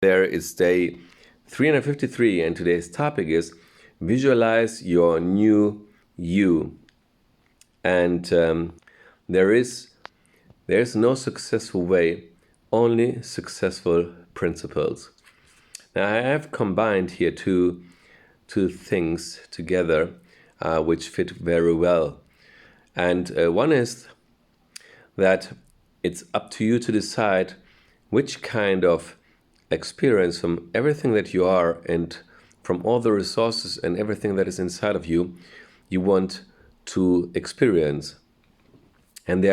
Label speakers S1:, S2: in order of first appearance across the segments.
S1: There is day 353, and today's topic is visualize your new you. And there's no successful way, only successful principles. Now, I have combined here two things together which fit very well. And one is that it's up to you to decide which kind of experience from everything that you are and from all the resources and everything that is inside of you, you want to experience. And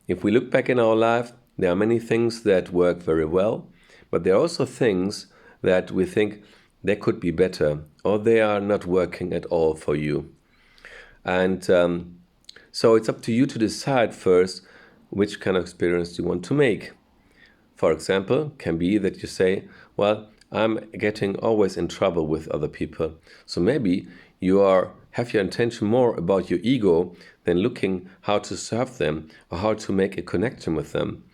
S1: if we look back in our life, there are many things that work very well, but there are also things that we think they could be better or they are not working at all for you. And so it's up to you to decide first which kind of experience you want to make. For example, can be that you say, well, I'm getting always in trouble with other people. So maybe you have your intention more about your ego than looking how to serve them or how to make a connection with them.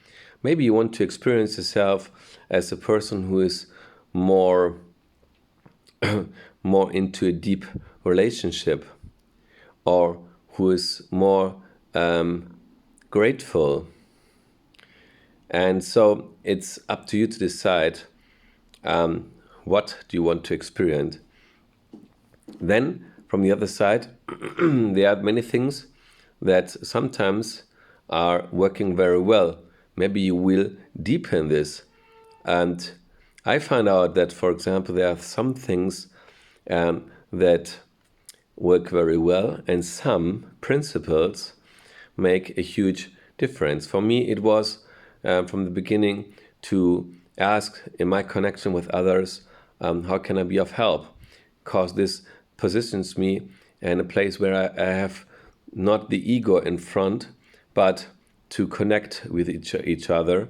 S1: Maybe you want to experience yourself as a person who is more into a deep relationship, or who is more grateful. And so it's up to you to decide what do you want to experience. Then, from the other side, there are many things that sometimes are working very well. Maybe you will deepen this. And I find out that, for example, there are some things that work very well, and some principles make a huge difference. For me, it was from the beginning to ask in my connection with others, how can I be of help? Because this positions me in a place where I have not the ego in front, but to connect with each other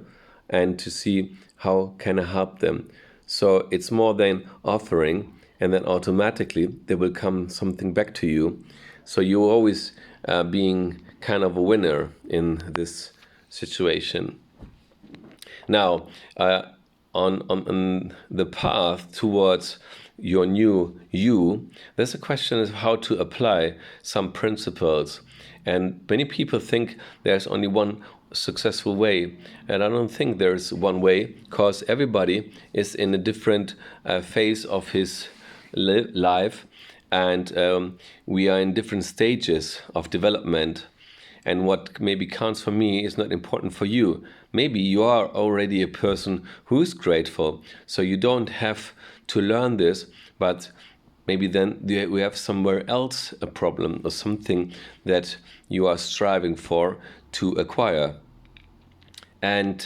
S1: and to see how can I help them. So it's more than offering, and then automatically there will come something back to you. So you're always being kind of a winner in this situation. Now, on the path towards your new you, there's a question of how to apply some principles. And many people think there's only one successful way. And I don't think there's one way, because everybody is in a different phase of his life. And we are in different stages of development. And what maybe counts for me is not important for you. Maybe you are already a person who is grateful, so you don't have to learn this, but maybe then we have somewhere else a problem or something that you are striving for to acquire. And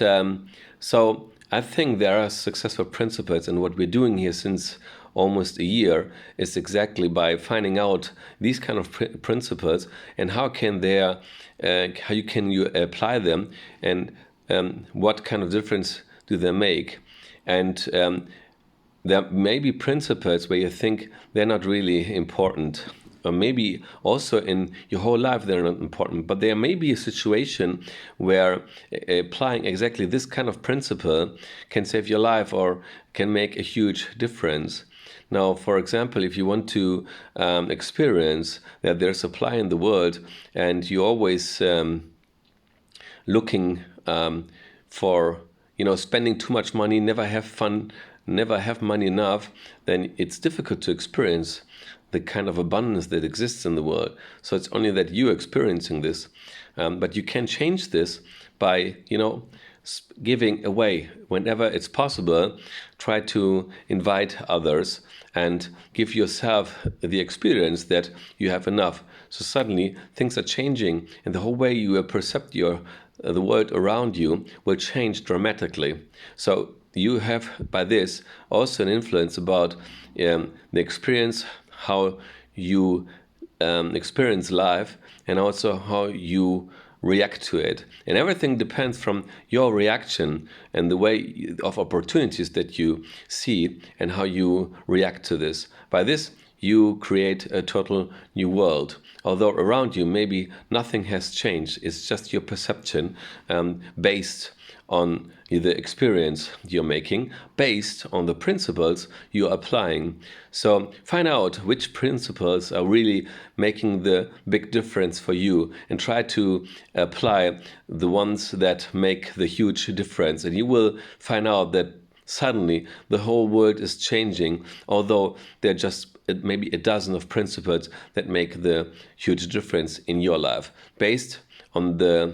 S1: so I think there are successful principles, and what we're doing here since almost a year is exactly by finding out these kind of principles and how you can apply them, and what kind of difference do they make. And there may be principles where you think they're not really important, or maybe also in your whole life they're not important, but there may be a situation where applying exactly this kind of principle can save your life or can make a huge difference. Now, for example, if you want to experience that there's supply in the world, and you're always looking for, spending too much money, never have fun, never have money enough, then it's difficult to experience the kind of abundance that exists in the world. So it's only that you're experiencing this. But you can change this by, giving away whenever it's possible. Try to invite others and give yourself the experience that you have enough. So suddenly things are changing, and the whole way you perceive the world around you will change dramatically. So you have by this also an influence about the experience, how you experience life, and also how you react to it. And everything depends from your reaction and the way of opportunities that you see and how you react to this. By this, you create a total new world. Although around you maybe nothing has changed, it's just your perception based on the experience you're making based on the principles you're applying. So find out which principles are really making the big difference for you and try to apply the ones that make the huge difference. And you will find out that suddenly the whole world is changing, although there are just maybe a dozen of principles that make the huge difference in your life based on the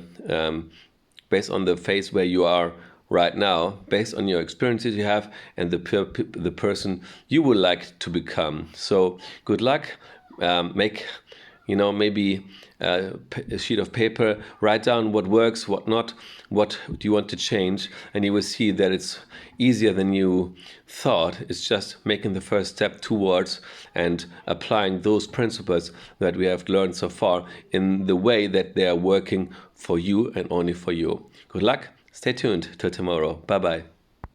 S1: phase where you are right now, based on your experiences you have and the person you would like to become. So good luck. Make maybe a sheet of paper, write down what works, what not, what do you want to change, and you will see that it's easier than you thought. It's just making the first step towards and applying those principles that we have learned so far in the way that they are working for you and only for you. Good luck. Stay tuned till tomorrow. Bye-bye.